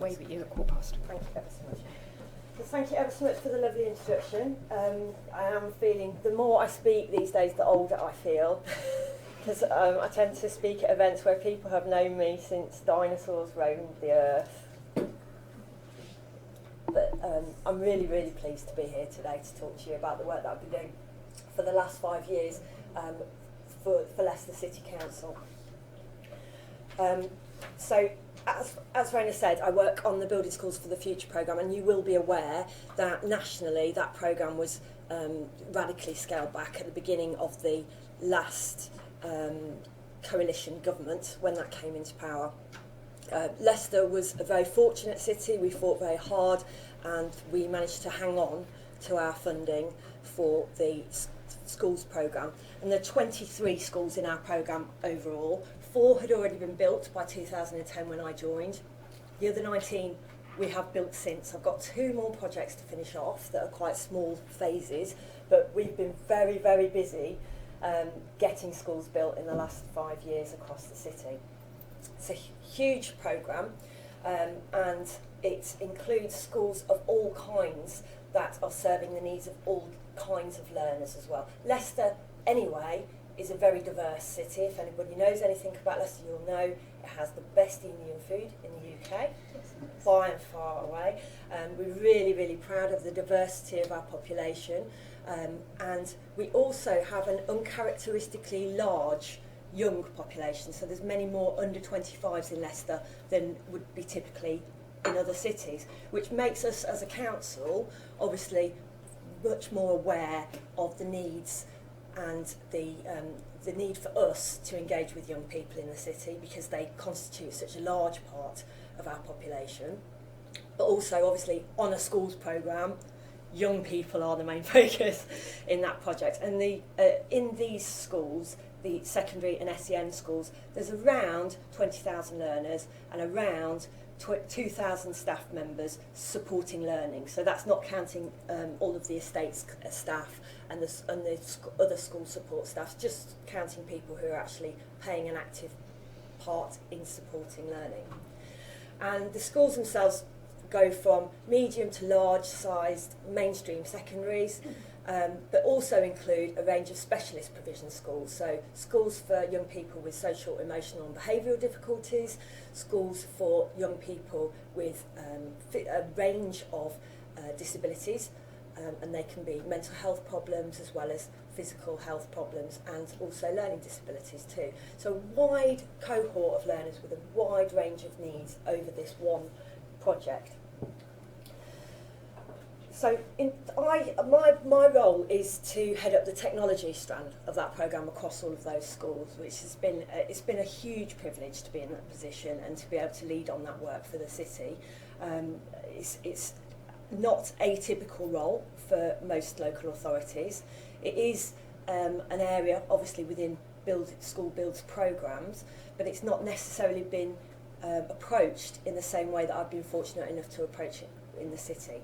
wave at you at 1:15. Thank you ever so much. So thank you ever so much for the lovely introduction. I am feeling, the more I speak these days, the older I feel. Because I tend to speak at events where people have known me since dinosaurs roamed the earth. But I'm really, really pleased to be here today to talk to you about the work that I've been doing for the last 5 years for Leicester City Council. So, as Raina said, I work on the Building Schools for the Future programme, and you will be aware that nationally that programme was radically scaled back at the beginning of the last coalition government when that came into power. Leicester was a very fortunate city. We fought very hard and we managed to hang on to our funding for the schools programme. And there are 23 schools in our programme overall. 4 had already been built by 2010 when I joined. The other 19 we have built since. I've got 2 more projects to finish off that are quite small phases, but we've been very, very busy getting schools built in the last 5 years across the city. It's a huge programme, and it includes schools of all kinds that are serving the needs of all kinds of learners as well. Leicester, anyway, is a very diverse city. If anybody knows anything about Leicester, you'll know it has the best Indian food in the UK, by and far away. We're really, really proud of the diversity of our population, and we also have an uncharacteristically large young population, so there's many more under 25s in Leicester than would be typically in other cities, which makes us as a council obviously much more aware of the needs and the need for us to engage with young people in the city, because they constitute such a large part of our population. But also obviously on a schools programme, young people are the main focus in that project. And in these schools, the secondary and SEN schools, there's around 20,000 learners and around 2,000 staff members supporting learning. So that's not counting all of the estates staff and the other school support staff, just counting people who are actually playing an active part in supporting learning. And the schools themselves go from medium to large-sized mainstream secondaries, but also include a range of specialist provision schools, so schools for young people with social, emotional and behavioural difficulties, schools for young people with a range of disabilities, and they can be mental health problems as well as physical health problems, and also learning disabilities too. So a wide cohort of learners with a wide range of needs over this one project. So my role is to head up the technology strand of that programme across all of those schools, which has been it's been a huge privilege to be in that position and to be able to lead on that work for the city. It's not a typical role for most local authorities. It is an area obviously within school builds programmes, but it's not necessarily been approached in the same way that I've been fortunate enough to approach it in the city.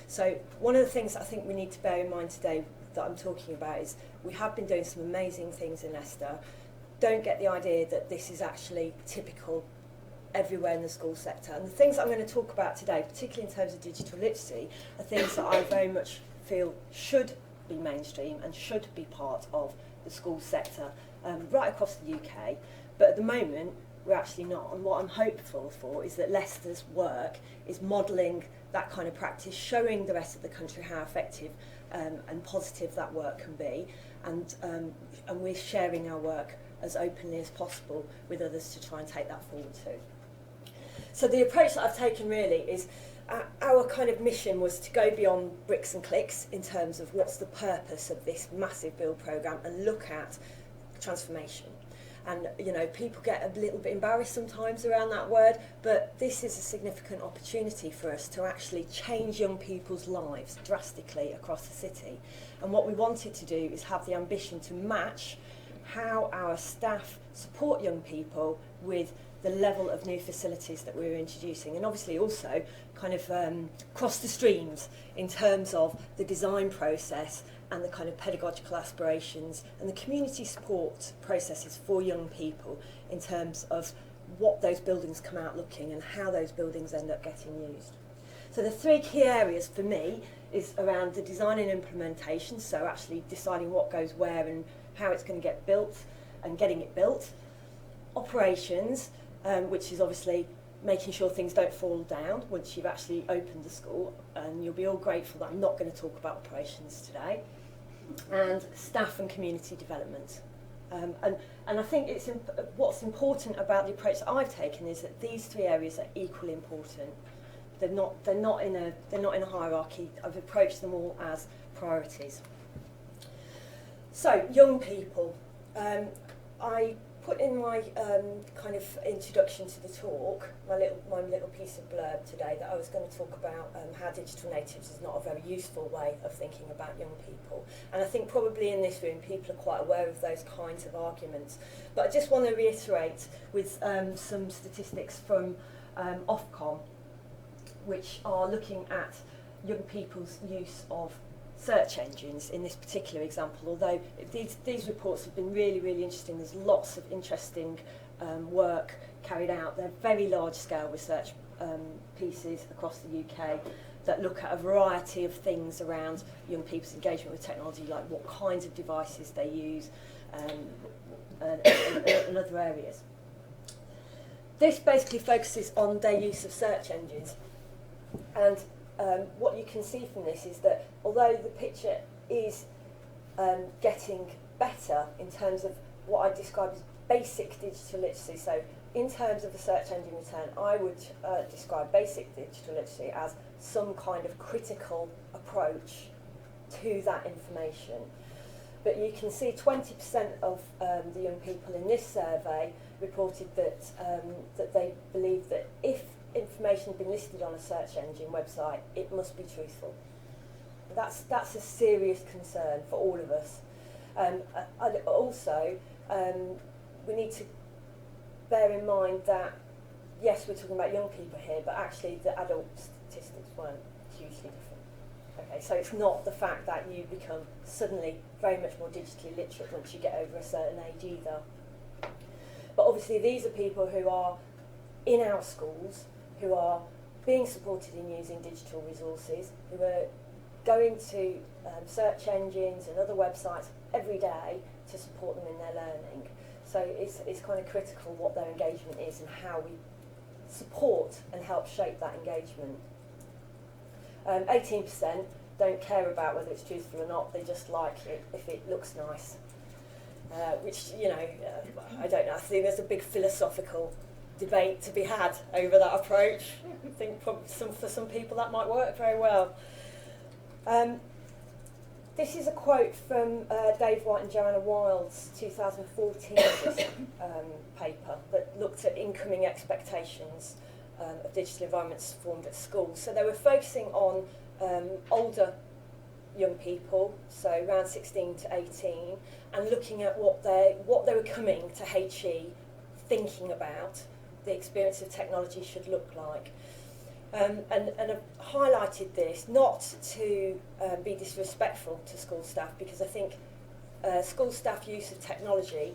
So one of the things I think we need to bear in mind today that I'm talking about is we have been doing some amazing things in Leicester. Don't get the idea that this is actually typical everywhere in the school sector. And the things I'm going to talk about today, particularly in terms of digital literacy, are things that I very much feel should be mainstream and should be part of the school sector right across the UK. But at the moment, we're actually not. And what I'm hopeful for is that Leicester's work is modelling that kind of practice, showing the rest of the country how effective and positive that work can be, and we're sharing our work as openly as possible with others to try and take that forward too. So the approach that I've taken really is our kind of mission was to go beyond bricks and clicks in terms of what's the purpose of this massive build programme and look at transformation. And, you know, people get a little bit embarrassed sometimes around that word, but this is a significant opportunity for us to actually change young people's lives drastically across the city. And what we wanted to do is have the ambition to match how our staff support young people with the level of new facilities that we're introducing, and obviously also kind of cross the streams in terms of the design process and the kind of pedagogical aspirations and the community support processes for young people in terms of what those buildings come out looking and how those buildings end up getting used. So the three key areas for me is around the design and implementation, so actually deciding what goes where and how it's going to get built and getting it built. Operations, which is obviously making sure things don't fall down once you've actually opened the school, and you'll be all grateful that I'm not going to talk about operations today. And staff and community development. And I think what's important about the approach that I've taken is that these three areas are equally important. They're not in a hierarchy. I've approached them all as priorities. So, young people. I put in my kind of introduction to the talk, my little piece of blurb today, that I was going to talk about how digital natives is not a very useful way of thinking about young people. And I think probably in this room people are quite aware of those kinds of arguments. But I just want to reiterate with some statistics from Ofcom, which are looking at young people's use of search engines in this particular example, although these reports have been really, really interesting. There's lots of interesting work carried out. They're very large-scale research pieces across the UK that look at a variety of things around young people's engagement with technology, like what kinds of devices they use and other areas. This basically focuses on their use of search engines. And what you can see from this is that although the picture is getting better in terms of what I describe as basic digital literacy, so in terms of the search engine return, I would describe basic digital literacy as some kind of critical approach to that information. But you can see 20% of the young people in this survey reported that that they believe that if information has been listed on a search engine website, it must be truthful. That's a serious concern for all of us. And also, we need to bear in mind that, yes, we're talking about young people here, but actually the adult statistics weren't hugely different. Okay, so it's not the fact that you become suddenly very much more digitally literate once you get over a certain age either. But obviously these are people who are in our schools, who are being supported in using digital resources, who are going to search engines and other websites every day to support them in their learning. So it's kind of critical what their engagement is and how we support and help shape that engagement. 18% don't care about whether it's truthful or not, they just like it if it looks nice. Which, you know, I don't know, I think there's a big philosophical debate to be had over that approach. I think probably for some people that might work very well. This is a quote from Dave White and Joanna Wild's 2014 paper that looked at incoming expectations of digital environments formed at schools. So they were focusing on older young people, so around 16 to 18, and looking at what they were coming to HE thinking about the experience of technology should look like. And I've highlighted this not to be disrespectful to school staff, because I think school staff use of technology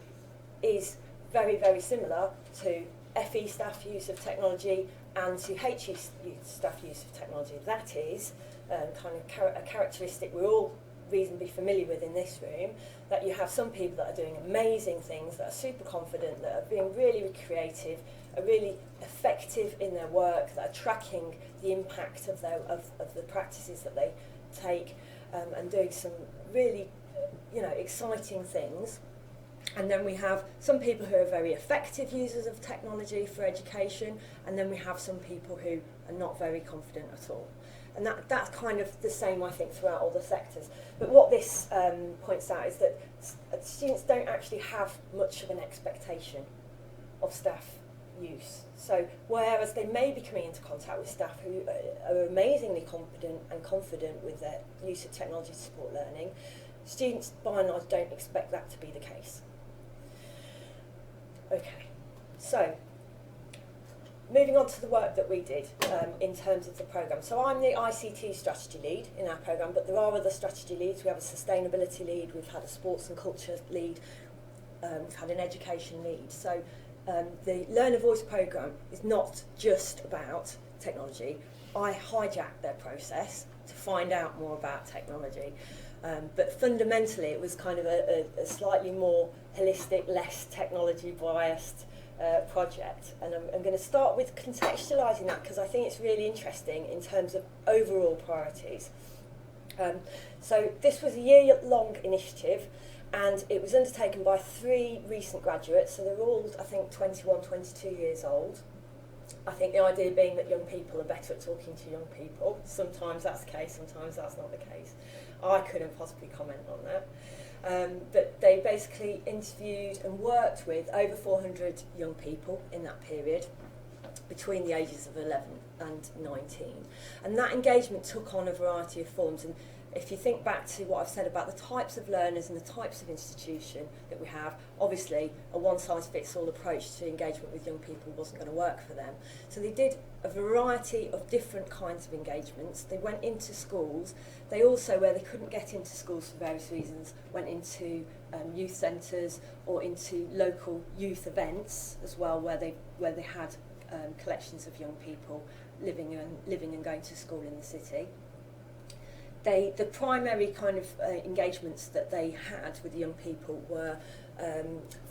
is very, very similar to FE staff use of technology and to HE staff use of technology. That is kind of a characteristic we're all reasonably familiar with in this room, that you have some people that are doing amazing things, that are super confident, that are being really creative, are really effective in their work, that are tracking the impact of the practices that they take, and doing some really, exciting things. And then we have some people who are very effective users of technology for education, and then we have some people who are not very confident at all. And that's kind of the same, I think, throughout all the sectors. But what this points out is that students don't actually have much of an expectation of staff use. So whereas they may be coming into contact with staff who are amazingly competent and confident with their use of technology to support learning, students by and large don't expect that to be the case. Okay, so moving on to the work that we did in terms of the programme. So I'm the ICT strategy lead in our programme, but there are other strategy leads. We have a sustainability lead, we've had a sports and culture lead, we've had an education lead. So the Learn a Voice programme is not just about technology. I hijacked their process to find out more about technology. But fundamentally, it was kind of a slightly more holistic, less technology biased project. And I'm going to start with contextualising that because I think it's really interesting in terms of overall priorities. So this was a year-long initiative, and it was undertaken by 3 recent graduates. So they're all, I think, 21, 22 years old. I think the idea being that young people are better at talking to young people. Sometimes that's the case, sometimes that's not the case. I couldn't possibly comment on that. But they basically interviewed and worked with over 400 young people in that period, between the ages of 11 and 19. And that engagement took on a variety of forms. And if you think back to what I've said about the types of learners and the types of institution that we have, obviously a one-size-fits-all approach to engagement with young people wasn't going to work for them. So they did a variety of different kinds of engagements. They went into schools. They also, where they couldn't get into schools for various reasons, went into youth centres or into local youth events as well, where they had collections of young people living and going to school in the city. The primary kind of engagements that they had with the young people were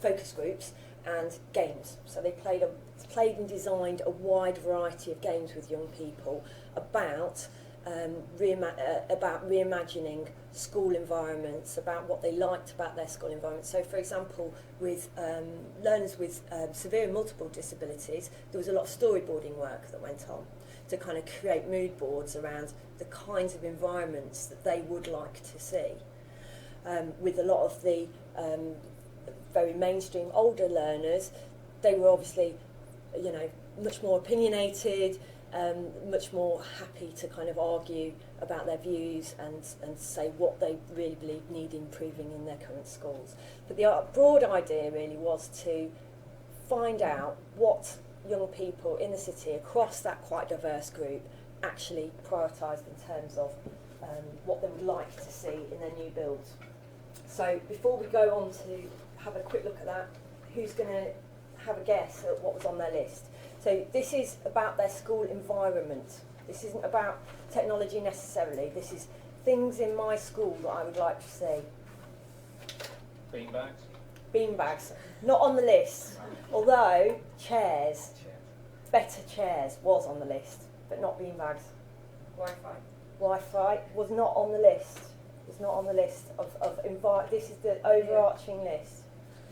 focus groups and games. So they played and designed a wide variety of games with young people about reimagining school environments, about what they liked about their school environment. So, for example, with learners with severe and multiple disabilities, there was a lot of storyboarding work that went on to kind of create mood boards around the kinds of environments that they would like to see. With a lot of the very mainstream older learners, they were obviously, much more opinionated, much more happy to kind of argue about their views and say what they really believe need improving in their current schools. But the broad idea really was to find out what young people in the city across that quite diverse group actually prioritised in terms of what they would like to see in their new builds. So before we go on to have a quick look at that, who's going to have a guess at what was on their list? So this is about their school environment. This isn't about technology necessarily. This is things in my school that I would like to see. Beanbags? Beanbags. Not on the list. Although chairs, better chairs was on the list, but not beanbags. Wi-Fi. Wi-Fi was not on the list. It's not on the list of this is the overarching list.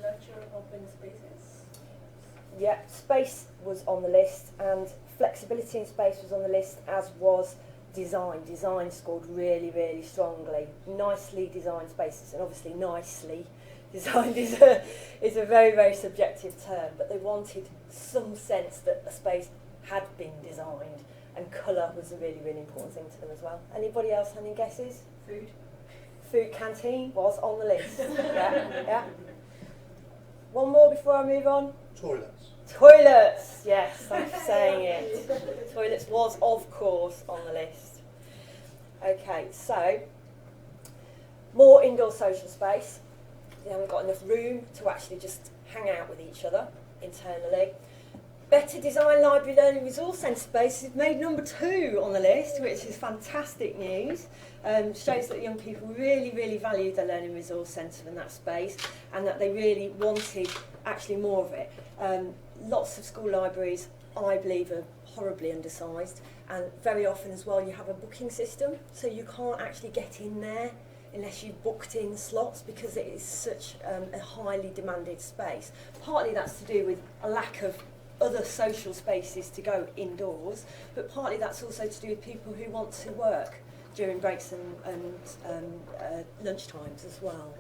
Nurture open spaces. Yeah, space was on the list, and flexibility in space was on the list, as was design. Design scored really, really strongly. Nicely designed spaces, and obviously nicely designed is a very, very subjective term, but they wanted some sense that a space had been designed, and colour was a really, really important thing to them as well. Anybody else have any guesses? Food. Food canteen was on the list. Yeah. One more before I move on. Toilets, yes, thanks for saying it. Toilets was, of course, on the list. Okay, so, more indoor social space. They haven't got enough room to actually just hang out with each other internally. Better design library learning resource centre space is made number 2 on the list, which is fantastic news. Shows that young people really, really valued their learning resource centre in that space, and that they really wanted actually more of it. Lots of school libraries, I believe, are horribly undersized, and very often as well you have a booking system, so you can't actually get in there unless you've booked in slots, because it is such a highly demanded space. Partly that's to do with a lack of other social spaces to go indoors, but partly that's also to do with people who want to work during breaks and lunch times as well.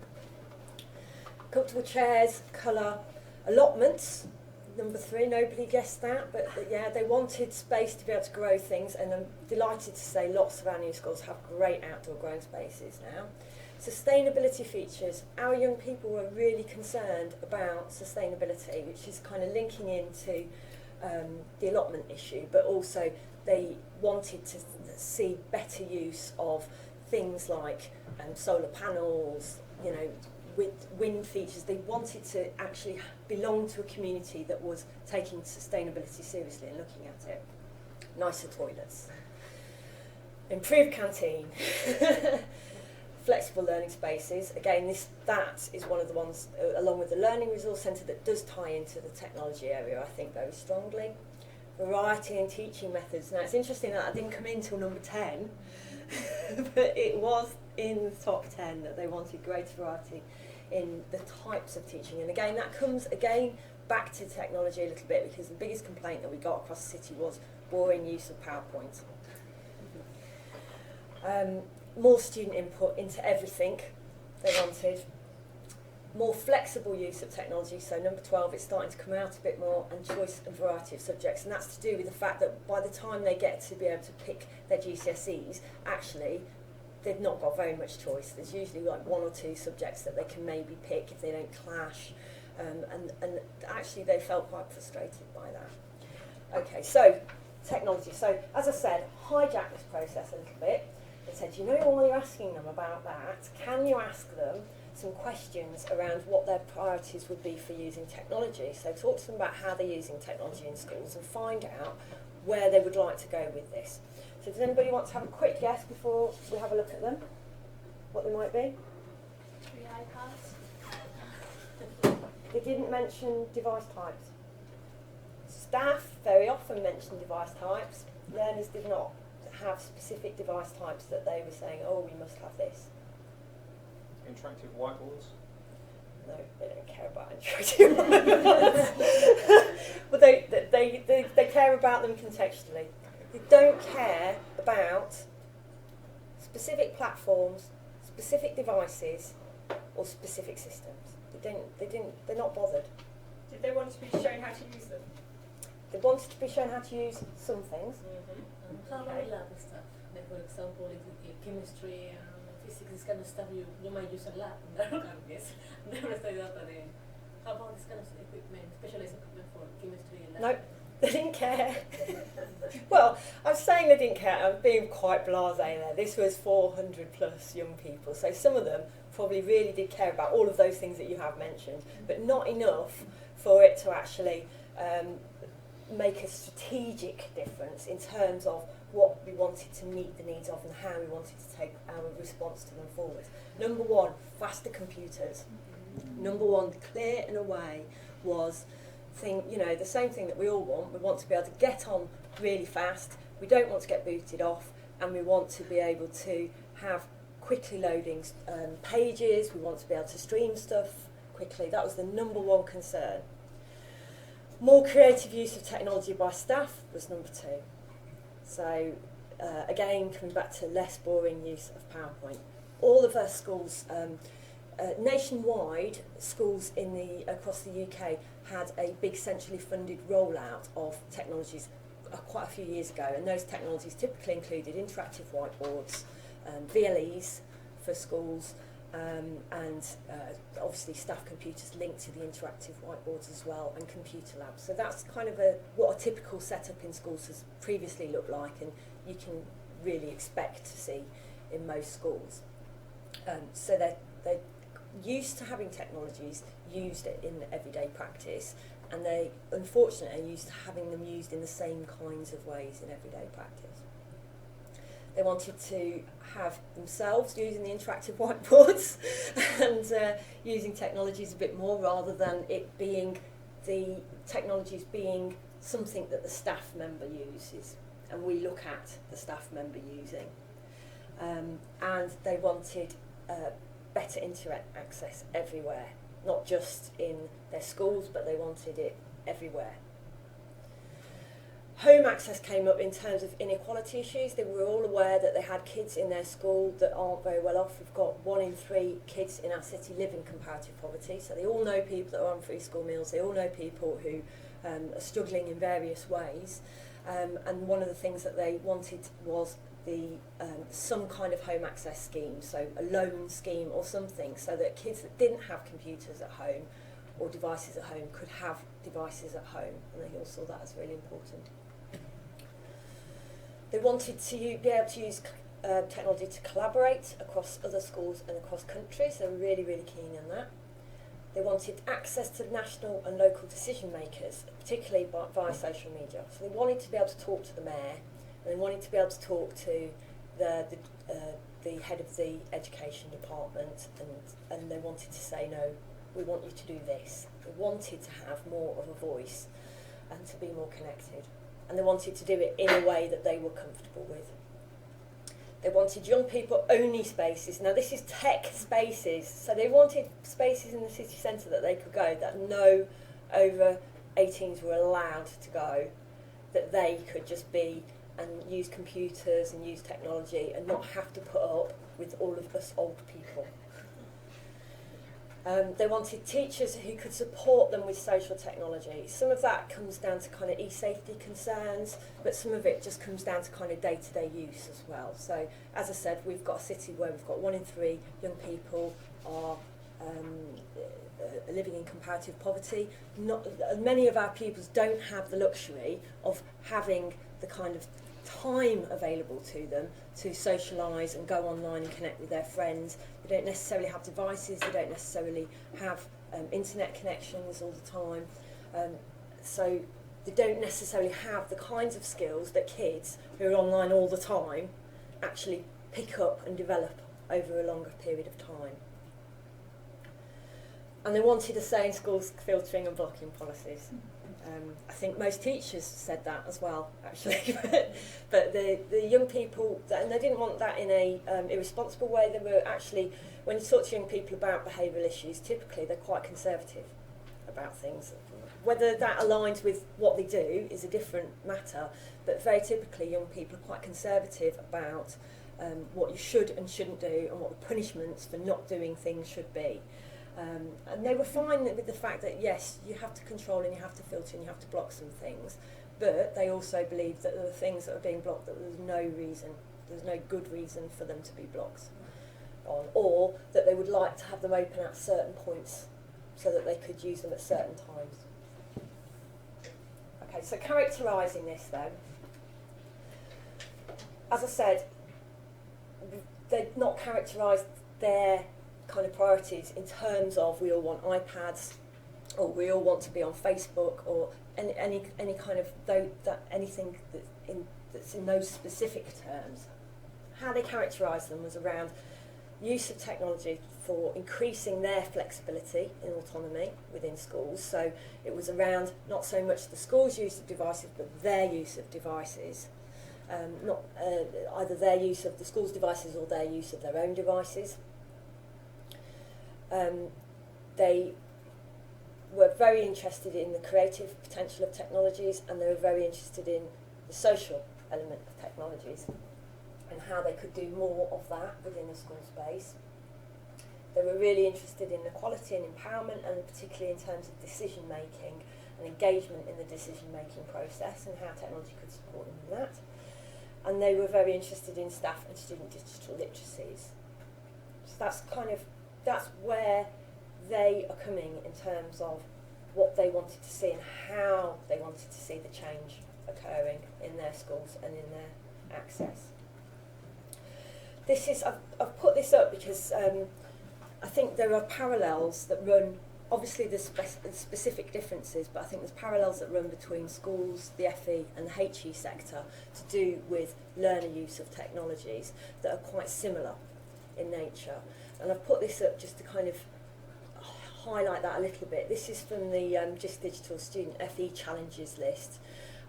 Comfortable chairs, colour, allotments, number 3, nobody guessed that, but yeah, they wanted space to be able to grow things, and I'm delighted to say lots of our new schools have great outdoor growing spaces now. Sustainability features. Our young people were really concerned about sustainability, which is kind of linking into the allotment issue, but also they wanted to see better use of things like solar panels, win features. They wanted to actually belong to a community that was taking sustainability seriously and looking at it. Nicer toilets. Improved canteen. Flexible learning spaces. Again, that is one of the ones, along with the Learning Resource Centre, that does tie into the technology area, I think, very strongly. Variety in teaching methods. Now, it's interesting that I didn't come in till number 10, but it was in the top 10 that they wanted greater variety in the types of teaching. And again, that comes back to technology a little bit, because the biggest complaint that we got across the city was boring use of PowerPoint. More student input into everything they wanted. More flexible use of technology, so number 12, it's starting to come out a bit more, and choice and variety of subjects, and that's to do with the fact that by the time they get to be able to pick their GCSEs, actually they've not got very much choice. There's usually like 1 or 2 subjects that they can maybe pick if they don't clash, and actually they felt quite frustrated by that. Okay, so technology. So as I said, hijack this process a little bit. They said, you know, while you're asking them about that, can you ask them some questions around what their priorities would be for using technology? So talk to them about how they're using technology in schools and find out where they would like to go with this. So does anybody want to have a quick guess before we have a look at them? What they might be? 3 iPads. They didn't mention device types. Staff very often mention device types. Learners did not have specific device types that they were saying, oh, we must have this. Interactive whiteboards? No, they don't care about interactive whiteboards. But they care about them contextually. They don't care about specific platforms, specific devices, or specific systems. They're not bothered. Did they want to be shown how to use them? They wanted to be shown how to use some things. How about lab stuff? Like, for example, if chemistry and physics, this kind of stuff you might use a lab. I guess never studied that, but how about this kind of equipment, specialized equipment for chemistry and lab? Nope, they didn't care. Well, I'm saying they didn't care. I'm being quite blasé there. This was 400 plus young people, so some of them probably really did care about all of those things that you have mentioned, but not enough for it to actually make a strategic difference in terms of what we wanted to meet the needs of and how we wanted to take our response to them forward. Number 1, faster computers. Number 1, clear and away, was the same thing that we all want. We want to be able to get on really fast. We don't want to get booted off, and we want to be able to have quickly loading pages. We want to be able to stream stuff quickly. That was the number 1 concern. More creative use of technology by staff was number 2. So again, coming back to less boring use of PowerPoint. All of our schools, nationwide, schools across the UK had a big centrally funded rollout of technologies quite a few years ago, and those technologies typically included interactive whiteboards, VLEs for schools, and obviously staff computers linked to the interactive whiteboards as well, and computer labs. So that's kind of what a typical setup in schools has previously looked like, and you can really expect to see in most schools. So they're used to having technologies used in everyday practice, and they unfortunately are used to having them used in the same kinds of ways in everyday practice. They wanted to have themselves using the interactive whiteboards and using technologies a bit more, rather than it being the technologies being something that the staff member uses and we look at the staff member using. And they wanted better internet access everywhere, not just in their schools, but they wanted it everywhere. Home access came up in terms of inequality issues. They were all aware that they had kids in their school that aren't very well off. We've got 1 in 3 kids in our city live in comparative poverty, so they all know people that are on free school meals. They all know people who are struggling in various ways. And one of the things that they wanted was some kind of home access scheme, so a loan scheme or something, so that kids that didn't have computers at home or devices at home could have devices at home, and they all saw that as really important. They wanted to be able to use technology to collaborate across other schools and across countries. They were really, really keen on that. They wanted access to national and local decision makers, particularly via social media. So they wanted to be able to talk to the mayor, and they wanted to be able to talk to the head of the education department, and they wanted to say, no, we want you to do this. They wanted to have more of a voice and to be more connected. And they wanted to do it in a way that they were comfortable with. They wanted young people only spaces. Now this is tech spaces, so they wanted spaces in the city centre that they could go, that no over 18s were allowed to go, that they could just be and use computers and use technology and not have to put up with all of us old people. They wanted teachers who could support them with social technology. Some of that comes down to kind of e-safety concerns, but some of it just comes down to kind of day-to-day use as well. So, as I said, we've got a city where we've got 1 in 3 young people are living in comparative poverty. Many of our pupils don't have the luxury of having the kind of time available to them to socialise and go online and connect with their friends. They don't necessarily have devices, they don't necessarily have internet connections all the time, so they don't necessarily have the kinds of skills that kids who are online all the time actually pick up and develop over a longer period of time. And they wanted a say in schools filtering and blocking policies. I think most teachers said that as well, actually. But the young people, and they didn't want that in a irresponsible way. They were actually, when you talk to young people about behavioural issues, typically they're quite conservative about things. Whether that aligns with what they do is a different matter, but very typically young people are quite conservative about what you should and shouldn't do and what the punishments for not doing things should be. And they were fine with the fact that, yes, you have to control and you have to filter and you have to block some things, but they also believed that there were things that were being blocked that there was no good reason for them to be blocked on, or that they would like to have them open at certain points so that they could use them at certain times. Okay, so characterising this then, as I said, they've not characterised their kind of priorities in terms of we all want iPads or we all want to be on Facebook or any kind of anything that's in those specific terms. How they characterised them was around use of technology for increasing their flexibility and autonomy within schools. So it was around not so much the school's use of devices but their use of devices. Not either their use of the school's devices or their use of their own devices. They were very interested in the creative potential of technologies, and they were very interested in the social element of technologies and how they could do more of that within a school space. They were really interested in equality and empowerment, and particularly in terms of decision making and engagement in the decision making process and how technology could support them in that. And they were very interested in staff and student digital literacies. So that's where they are coming in terms of what they wanted to see and how they wanted to see the change occurring in their schools and in their access. I've put this up because I think there are parallels that run, obviously there's specific differences, but I think there's parallels that run between schools, the FE and the HE sector to do with learner use of technologies that are quite similar in nature. And I've put this up just to kind of highlight that a little bit. This is from the Just Digital Student FE Challenges list,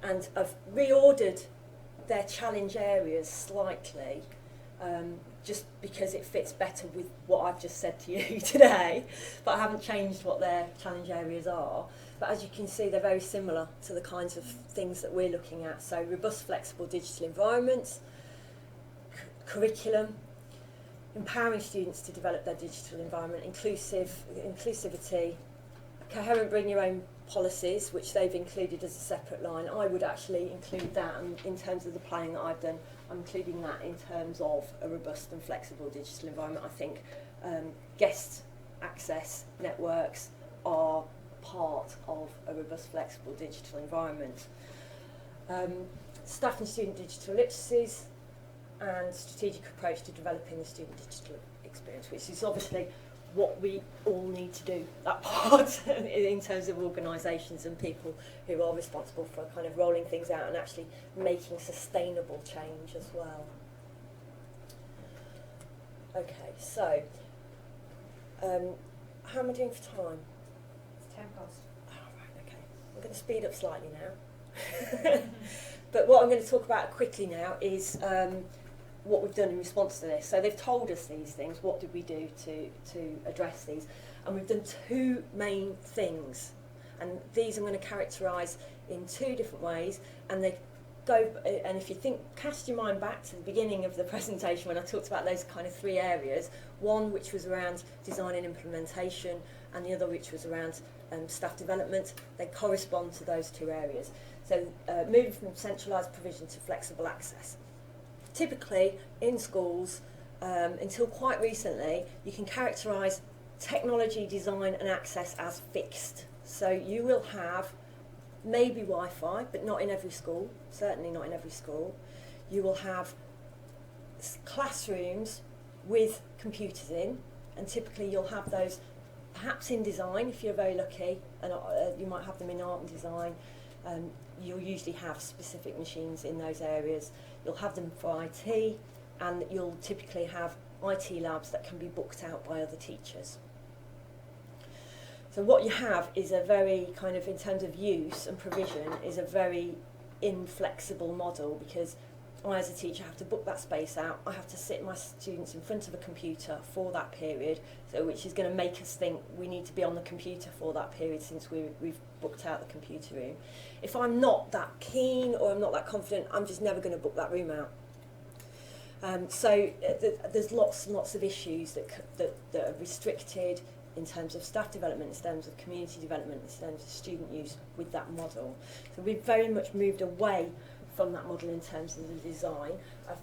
and I've reordered their challenge areas slightly just because it fits better with what I've just said to you today, but I haven't changed what their challenge areas are. But as you can see, they're very similar to the kinds of things that we're looking at. So robust, flexible digital environments, curriculum, empowering students to develop their digital environment, inclusivity, coherent bring your own policies, which they've included as a separate line. I would actually include that in terms of the planning that I've done. I'm including that in terms of a robust and flexible digital environment. I think guest access networks are part of a robust, flexible digital environment. Staff and student digital literacies, and strategic approach to developing the student digital experience, which is obviously what we all need to do, that part, in terms of organisations and people who are responsible for kind of rolling things out and actually making sustainable change as well. Okay, so, how am I doing for time? It's 10 past. Oh, right, okay. I'm going to speed up slightly now. But what I'm going to talk about quickly now is what we've done in response to this. So they've told us these things. What did we do to address these? And we've done two main things. And these I'm going to characterise in two different ways. And they go. And if you cast your mind back to the beginning of the presentation when I talked about those kind of three areas, one which was around design and implementation, and the other which was around staff development, they correspond to those two areas. So moving from centralised provision to flexible access. Typically, in schools, until quite recently, you can characterise technology, design and access as fixed. So you will have maybe Wi-Fi, but not in every school, certainly not in every school. You will have classrooms with computers in, and typically you'll have those perhaps in design, if you're very lucky, and you might have them in art and design. You'll usually have specific machines in those areas. You'll have them for IT, and you'll typically have IT labs that can be booked out by other teachers. So what you have is a very kind of, in terms of use and provision, is a very inflexible model, because I as a teacher have to book that space out. I have to sit my students in front of a computer for that period, so which is going to make us think we need to be on the computer for that period since we've booked out the computer room. If I'm not that keen or I'm not that confident, I'm just never going to book that room out. There's lots and lots of issues that are restricted in terms of staff development, in terms of community development, in terms of student use with that model. So we've very much moved away from that model in terms of the design. I've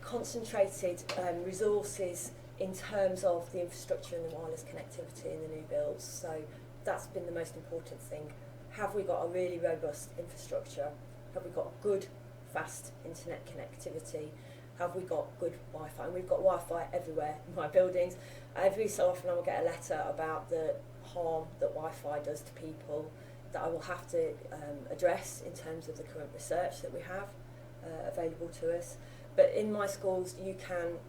concentrated resources in terms of the infrastructure and the wireless connectivity in the new builds. So that's been the most important thing. Have we got a really robust infrastructure? Have we got good, fast internet connectivity? Have we got good Wi-Fi? And we've got Wi-Fi everywhere in my buildings. Every so often I will get a letter about the harm that Wi-Fi does to people that I will have to address in terms of the current research that we have available to us. But in my schools, you can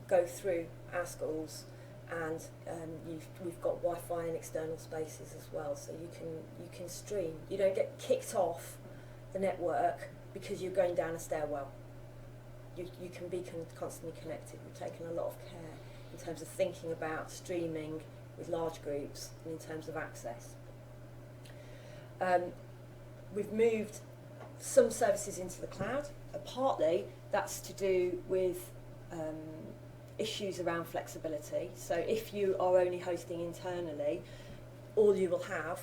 go through our schools, and we've got Wi-Fi in external spaces as well, so you can stream. You don't get kicked off the network because you're going down a stairwell. You can be constantly connected. We've taken a lot of care in terms of thinking about streaming with large groups and in terms of access. We've moved some services into the cloud. Partly that's to do with issues around flexibility. So if you are only hosting internally, all you will have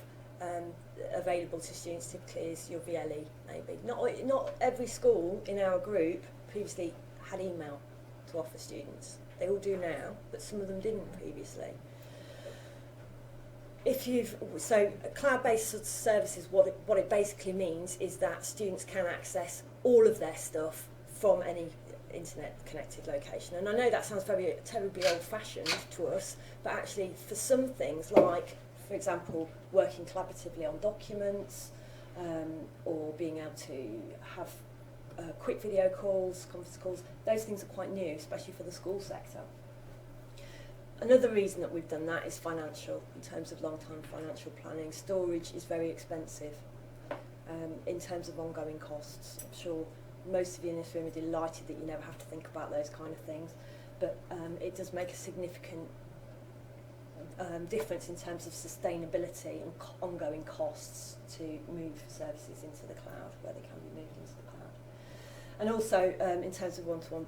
available to students typically is your VLE, maybe. Not every school in our group previously had email to offer students. They all do now, but some of them didn't previously. So cloud-based services, what it basically means is that students can access all of their stuff from any internet-connected location. And I know that sounds very terribly old-fashioned to us, but actually for some things, like, for example, working collaboratively on documents, or being able to have quick video calls, conference calls, those things are quite new, especially for the school sector. Another reason that we've done that is financial, in terms of long-term financial planning. Storage is very expensive in terms of ongoing costs. I'm sure most of you in this room are delighted that you never have to think about those kind of things, but it does make a significant difference in terms of sustainability and ongoing costs to move services into the cloud, where they can be moved into the cloud. And also in terms of one-to-one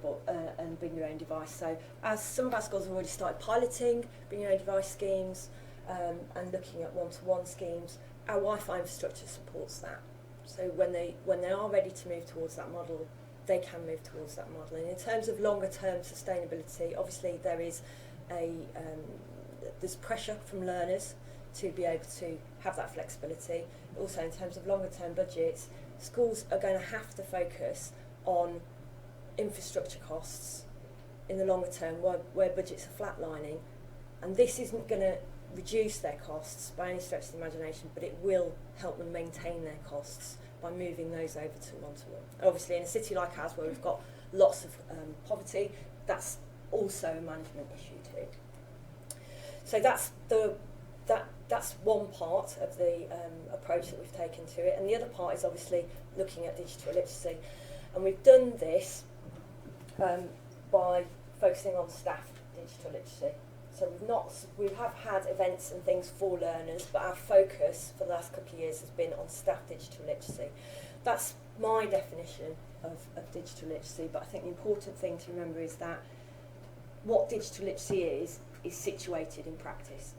and bring your own device. So as some of our schools have already started piloting bring your own device schemes and looking at one-to-one schemes, our Wi-Fi infrastructure supports that. So when they are ready to move towards that model, they can move towards that model. And in terms of longer-term sustainability, obviously there's pressure from learners to be able to have that flexibility. Also in terms of longer-term budgets, schools are going to have to focus on infrastructure costs in the longer term where budgets are flatlining, and this isn't going to reduce their costs by any stretch of the imagination, but it will help them maintain their costs by moving those over to one-to-one. Obviously, in a city like ours where we've got lots of poverty, that's also a management issue too. So that's one part of the approach that we've taken to it, and the other part is obviously looking at digital literacy, and we've done this by focusing on staff digital literacy. So we have had events and things for learners, but our focus for the last couple of years has been on staff digital literacy. That's my definition of digital literacy, but I think the important thing to remember is that what digital literacy is situated in practice.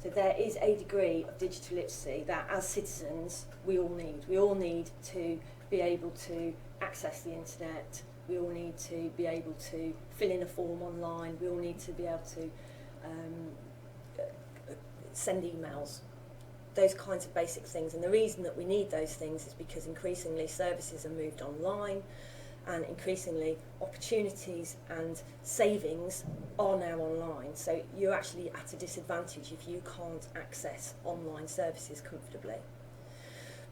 So there is a degree of digital literacy that as citizens we all need. We all need to be able to access the internet, we all need to be able to fill in a form online, we all need to be able to send emails, those kinds of basic things. And the reason that we need those things is because increasingly services are moved online, and increasingly opportunities and savings are now online. So you're actually at a disadvantage if you can't access online services comfortably.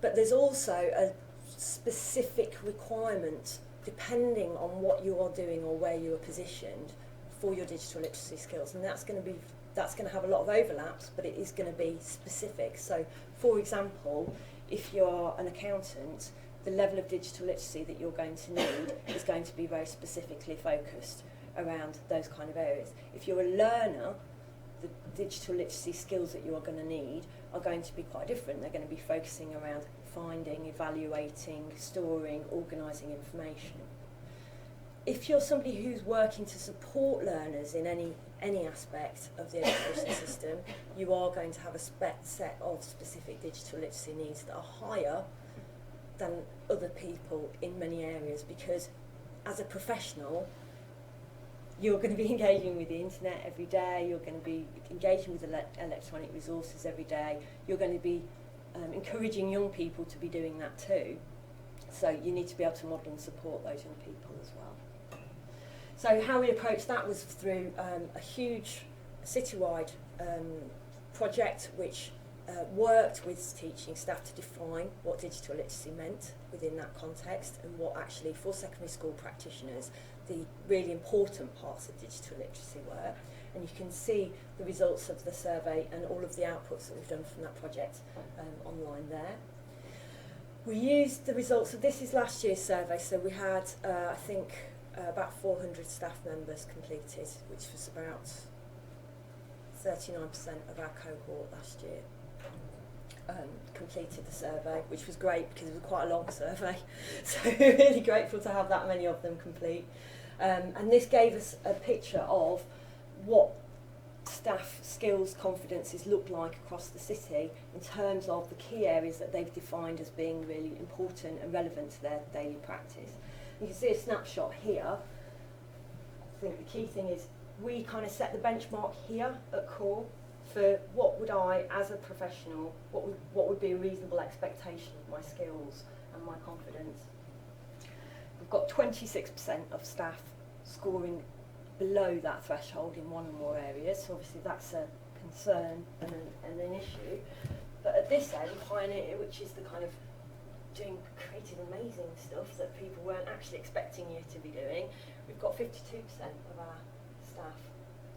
But there's also a specific requirement depending on what you are doing or where you are positioned for your digital literacy skills, and that's going to have a lot of overlaps, but it is going to be specific. So for example, if you're an accountant, the level of digital literacy that you're going to need is going to be very specifically focused around those kind of areas. If you're a learner, the digital literacy skills that you are going to need are going to be quite different. They're going to be focusing around finding, evaluating, storing, organising information. If you're somebody who's working to support learners in any aspect of the education system, you are going to have a set of specific digital literacy needs that are higher than other people in many areas, because as a professional you're going to be engaging with the internet every day, you're going to be engaging with electronic resources every day, you're going to be encouraging young people to be doing that too, so you need to be able to model and support those young people as well. So how we approached that was through a huge citywide project which worked with teaching staff to define what digital literacy meant within that context, and what actually for secondary school practitioners the really important parts of digital literacy were. And you can see the results of the survey and all of the outputs that we've done from that project online there. We used the results of this is last year's survey, so we had I think about 400 staff members completed, which was about 39% of our cohort last year. Completed the survey, which was great because it was quite a long survey, so really grateful to have that many of them complete. And this gave us a picture of what staff skills competencies look like across the city in terms of the key areas that they've defined as being really important and relevant to their daily practice. You can see a snapshot here. I think the key thing is we kind of set the benchmark here at core for what would I, as a professional, what would be a reasonable expectation of my skills and my confidence. We've got 26% of staff scoring below that threshold in one or more areas, so obviously that's a concern and an issue. But at this end, Pioneer, which is the kind of doing creative, amazing stuff that people weren't actually expecting you to be doing, we've got 52% of our staff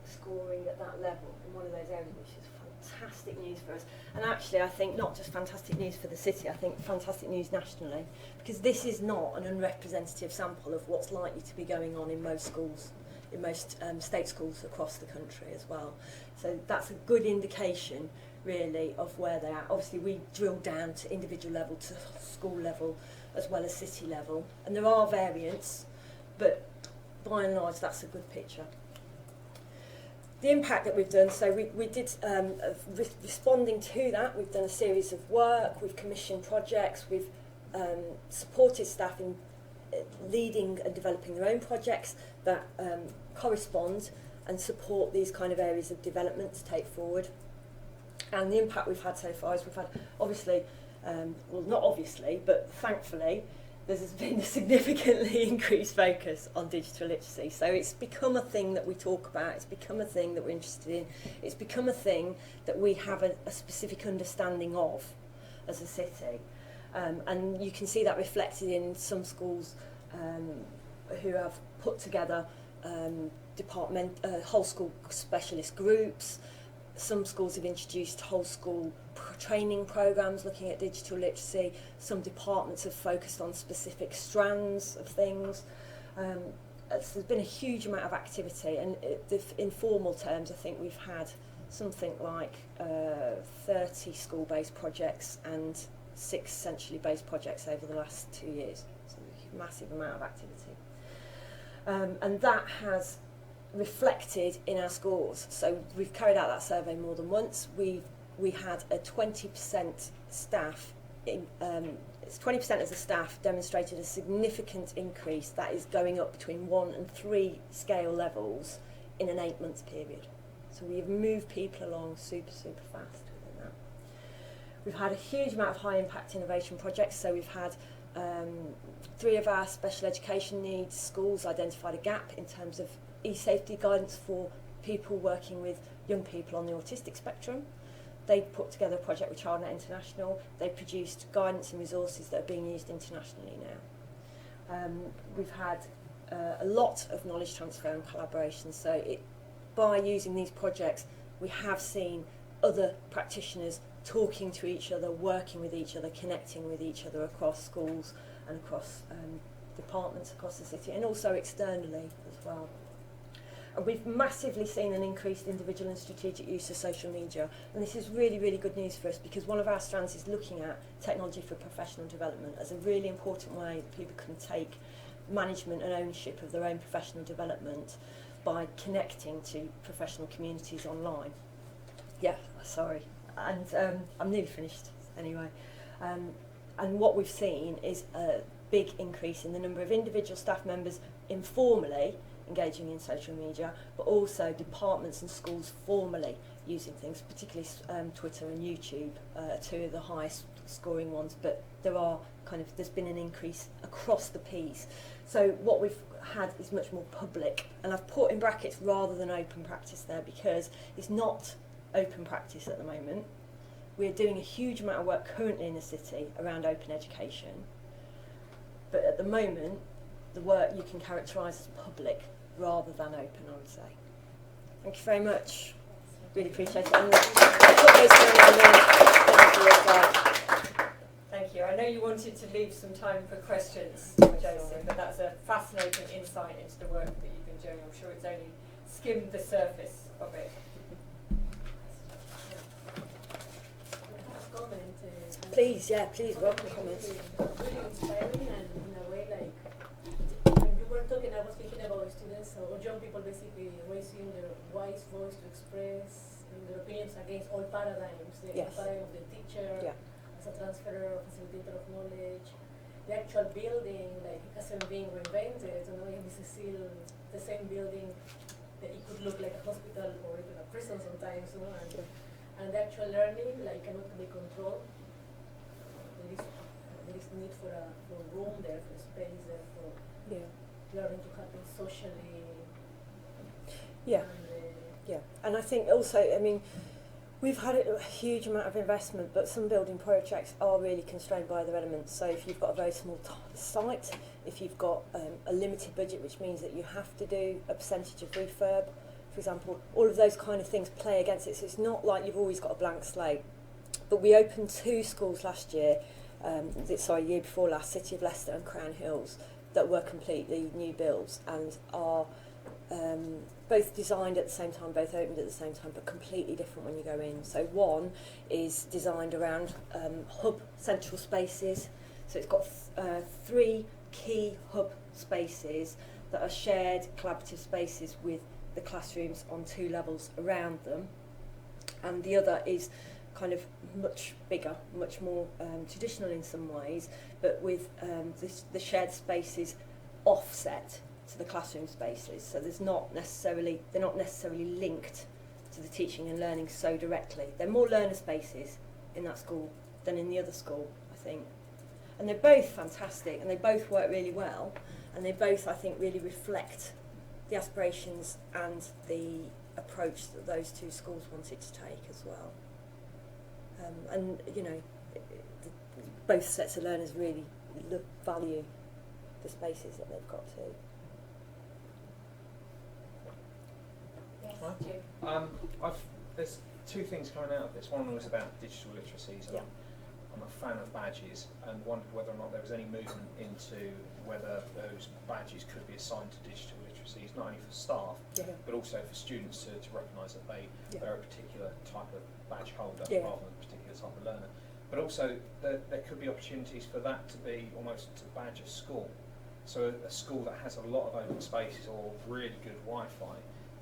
scoring at that level in one of those areas, which is fantastic news for us. And actually I think not just fantastic news for the city, I think fantastic news nationally, because this is not an unrepresentative sample of what's likely to be going on in most schools, in most state schools across the country as well. So that's a good indication really of where they're at. Obviously we drill down to individual level, to school level as well as city level, and there are variants, but by and large that's a good picture. The impact that we've done, so we did, responding to that, we've done a series of work, we've commissioned projects, we've supported staff in leading and developing their own projects that correspond and support these kind of areas of development to take forward. And the impact we've had so far is we've had, obviously, well not obviously, but thankfully, there's been a significantly increased focus on digital literacy. So it's become a thing that we talk about, it's become a thing that we're interested in, it's become a thing that we have a specific understanding of as a city. And you can see that reflected in some schools who have put together whole school specialist groups. Some schools have introduced whole school training programs looking at digital literacy. Some departments have focused on specific strands of things. There's been a huge amount of activity, and in formal terms I think we've had something like 30 school-based projects and 6 centrally based projects over the last 2 years. So a massive amount of activity. And that has reflected in our scores. So we've carried out that survey more than once. We had a 20% staff, 20% of the staff demonstrated a significant increase that is going up between 1 and 3 scale levels in an 8-month period. So we have moved people along super fast within that. We've had a huge amount of high impact innovation projects. So we've had 3 of our special education needs schools identified a gap in terms of e-safety guidance for people working with young people on the autistic spectrum. They put together a project with ChildNet International. They produced guidance and resources that are being used internationally now. We've had a lot of knowledge transfer and collaboration. So by using these projects, we have seen other practitioners talking to each other, working with each other, connecting with each other across schools and across departments across the city, and also externally as well. And we've massively seen an increased individual and strategic use of social media, and this is really good news for us, because one of our strands is looking at technology for professional development as a really important way that people can take management and ownership of their own professional development by connecting to professional communities online. Yeah, sorry. And I'm nearly finished anyway. And what we've seen is a big increase in the number of individual staff members informally engaging in social media, but also departments and schools formally using things, particularly Twitter and YouTube are 2 of the highest scoring ones, but there's been an increase across the piece. So what we've had is much more public, and I've put in brackets rather than open practice there, because it's not open practice at the moment. We're doing a huge amount of work currently in the city around open education, but at the moment the work you can characterise as public rather than open, I would say. Thank you very much. Really appreciate it. And Thank you. I know you wanted to leave some time for questions, Josie, but that's a fascinating insight into the work that you've been doing. I'm sure it's only skimmed the surface of it. Please, welcome comments. Really inspiring, and in a way, like, when you were talking, I was thinking about students or young people basically raising their wise voice to express their opinions against all paradigms. The paradigm of the teacher as a transferer, facilitator of knowledge, the actual building, like, it hasn't been reinvented. This is still the same building that it could look like a hospital or even a prison sometimes, and the actual learning, like, cannot be controlled. There is need for room there, for space there, for learning to happen socially. And I think also, we've had a huge amount of investment, but some building projects are really constrained by other elements. So if you've got a very small site, if you've got a limited budget, which means that you have to do a percentage of refurb, for example, all of those kind of things play against it. So it's not like you've always got a blank slate. But we opened 2 schools last year, year before last, City of Leicester and Crown Hills, that were completely new builds and are both designed at the same time, both opened at the same time, but completely different when you go in. So one is designed around hub central spaces. So it's got 3 key hub spaces that are shared collaborative spaces with the classrooms on 2 levels around them. And the other is kind of much bigger, much more traditional in some ways, but with the shared spaces offset to the classroom spaces. So they're not necessarily linked to the teaching and learning so directly. They're more learner spaces in that school than in the other school, I think. And they're both fantastic, and they both work really well, and they both, I think, really reflect the aspirations and the approach that those two schools wanted to take as well. And, you know, both sets of learners really value the spaces that they've got too. Yes, Right. There's two things coming out of this. One was about digital literacies, and Yeah. I'm a fan of badges, and wondered whether or not there was any movement into whether those badges could be assigned to digital literacies, not only for staff, but also for students to recognise that they're a particular type of badge holder rather than a particular type of learner. But also there could be opportunities for that to be almost to badge a school. So a school that has a lot of open spaces or really good Wi-Fi,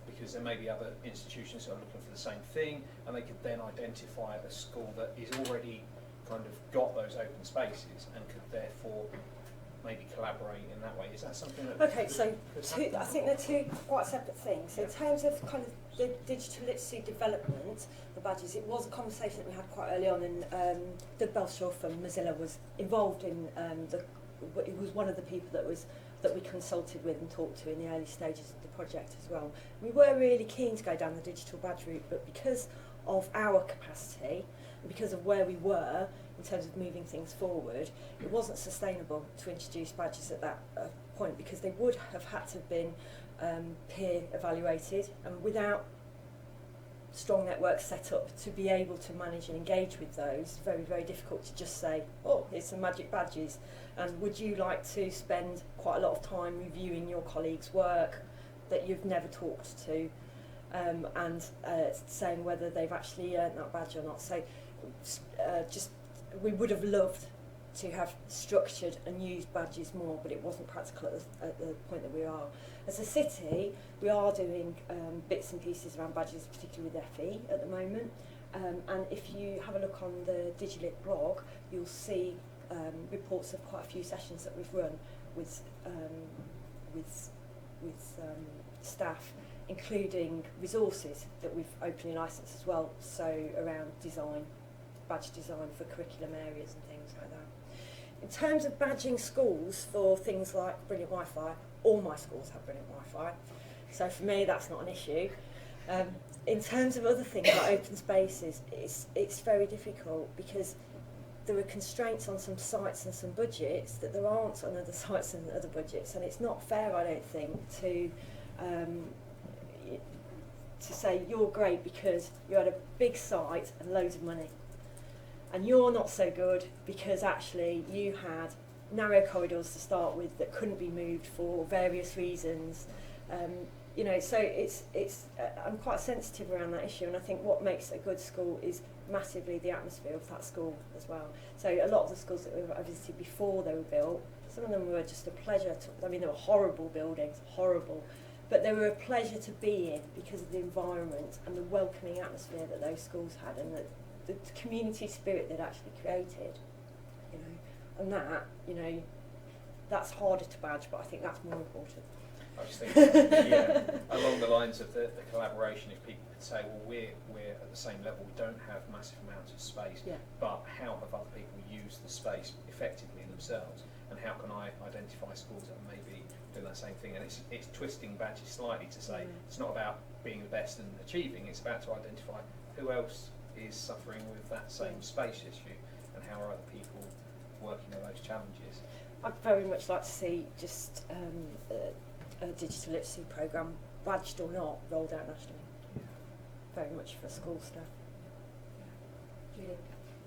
because there may be other institutions that are looking for the same thing, and they could then identify a school that is already kind of got those open spaces and could therefore maybe collaborate in that way. Is that something that Okay, so I think they're two quite separate things. So in terms of kind of the digital literacy development, the badges, it was a conversation that we had quite early on, and Doug Belshaw from Mozilla was involved in it was one of the people that we consulted with and talked to in the early stages of the project as well. We were really keen to go down the digital badge route, but because of our capacity and because of where we were in terms of moving things forward, it wasn't sustainable to introduce badges at that point, because they would have had to have been peer evaluated, and without strong networks set up to be able to manage and engage with those, very, very difficult to just say, oh, here's some magic badges, and would you like to spend quite a lot of time reviewing your colleagues' work that you've never talked to, and saying whether they've actually earned that badge or not. So we would have loved to have structured and used badges more, but it wasn't practical at the point that we are. As a city, we are doing bits and pieces around badges, particularly with FE at the moment. And if you have a look on the Digilit blog, you'll see reports of quite a few sessions that we've run with staff, including resources that we've openly licensed as well, so around design, badge design for curriculum areas and things like that. In terms of badging schools for things like brilliant Wi-Fi, all my schools have brilliant Wi-Fi, so for me that's not an issue. In terms of other things like open spaces, it's very difficult, because there are constraints on some sites and some budgets that there aren't on other sites and other budgets, and it's not fair, I don't think, to say you're great because you had a big site and loads of money, and you're not so good because actually you had narrow corridors to start with that couldn't be moved for various reasons. You know, so it's I'm quite sensitive around that issue, and I think what makes a good school is massively the atmosphere of that school as well. So a lot of the schools that I visited before they were built, some of them were just a pleasure to, I mean, they were horrible buildings, horrible, but they were a pleasure to be in because of the environment and the welcoming atmosphere that those schools had, and the community spirit they'd actually created, you know, and that, you know, that's harder to badge, but I think that's more important. I was thinking, yeah, along the lines of the collaboration, if people could say, well, we're at the same level, we don't have massive amounts of space, but how have other people used the space effectively themselves, and how can I identify schools that may be doing that same thing? And it's twisting badges slightly to say it's not about being the best and achieving, it's about to identify who else is suffering with that same space issue, and how are other people working on those challenges. I'd very much like to see just a digital literacy programme, badged or not, rolled out nationally. Very much for school stuff. Julie?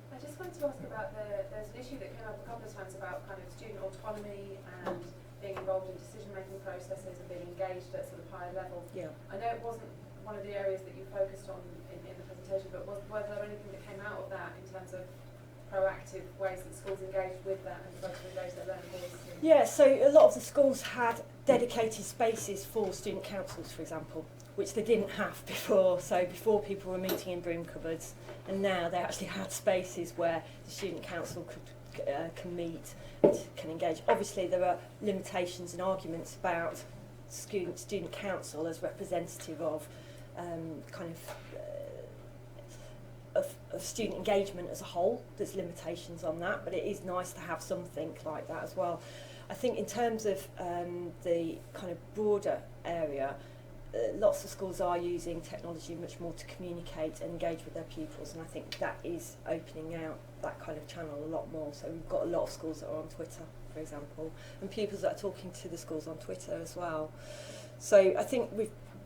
I just wanted to ask about there's an issue that came up a couple of times about kind of student autonomy and being involved in decision-making processes and being engaged at sort of higher level. Yeah. I know it wasn't one of the areas that you focused on in the presentation, but was there anything that came out of that in terms of proactive ways that schools engaged with that and tried to engage their learning voice? Yeah, so a lot of the schools had dedicated spaces for student councils, for example, which they didn't have before. So before, people were meeting in broom cupboards, and now they actually had spaces where the student council can meet and can engage. Obviously, there are limitations and arguments about student council as representative of kind of of student engagement as a whole. There's limitations on that, but it is nice to have something like that as well. I think in terms of the kind of broader area, lots of schools are using technology much more to communicate and engage with their pupils, and I think that is opening out that kind of channel a lot more. So we've got a lot of schools that are on Twitter, for example, and pupils that are talking to the schools on Twitter as well. So I think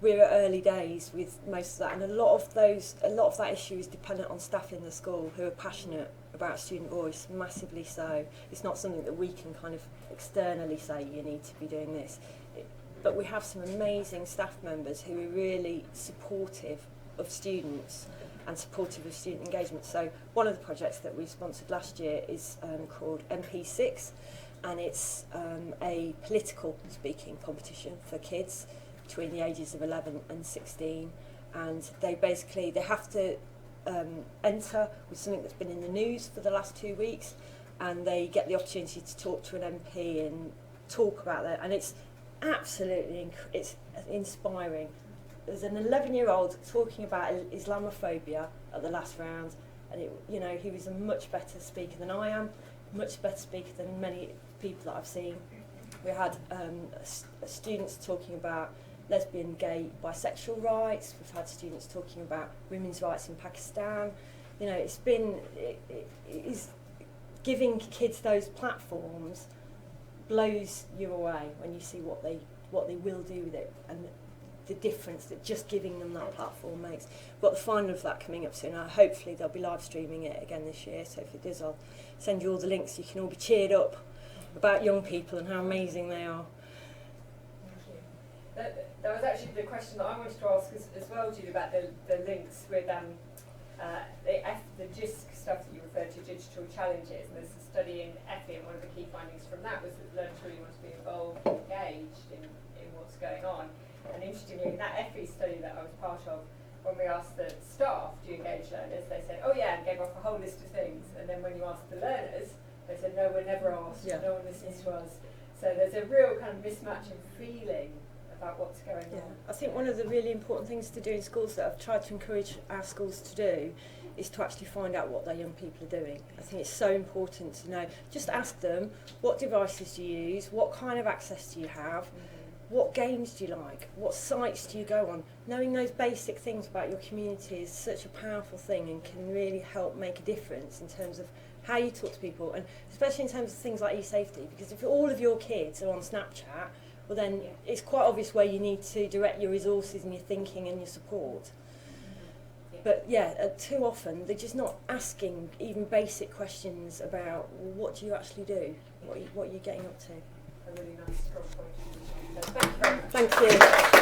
we're at early days with most of that, and a lot of that issue is dependent on staff in the school who are passionate about student voice, massively so. It's not something that we can kind of externally say you need to be doing this. But we have some amazing staff members who are really supportive of students and supportive of student engagement. So one of the projects that we sponsored last year is called MP6, and it's a political speaking competition for kids between the ages of 11 and 16, and they have to enter with something that's been in the news for the last 2 weeks, and they get the opportunity to talk to an MP and talk about that, and it's absolutely it's inspiring. There's an 11-year-old talking about Islamophobia at the last round, and he was a much better speaker than I am, much better speaker than many people that I've seen. We had students talking about lesbian, gay, bisexual rights. We've had students talking about women's rights in Pakistan. It is giving kids those platforms blows you away when you see what they will do with it and the difference that just giving them that platform makes. We've got the final of that coming up soon. Hopefully they'll be live streaming it again this year, so if it does, I'll send you all the links. You can all be cheered up about young people and how amazing they are. Thank you. That was actually the question that I wanted to ask as well, Julie, about the links with the GISC stuff that you referred to, digital challenges, and there's a study in EFI, and one of the key findings from that was that learners really want to be involved, engaged in what's going on. And interestingly, in that EFI study that I was part of, when we asked the staff, do you engage learners, they said, oh yeah, and gave off a whole list of things. And then when you asked the learners, they said, no, we're never asked, no one listens to us. So there's a real kind of mismatch in feeling about what's going on. I think one of the really important things to do in schools that I've tried to encourage our schools to do is to actually find out what their young people are doing. I think it's so important to know. Just ask them, what devices do you use? What kind of access do you have? What games do you like? What sites do you go on? Knowing those basic things about your community is such a powerful thing and can really help make a difference in terms of how you talk to people, and especially in terms of things like e-safety, because if all of your kids are on Snapchat, well then it's quite obvious where you need to direct your resources and your thinking and your support. But too often they're just not asking even basic questions about what do you actually do, what are you getting up to. A really nice strong point. So thank you very much. Thank you.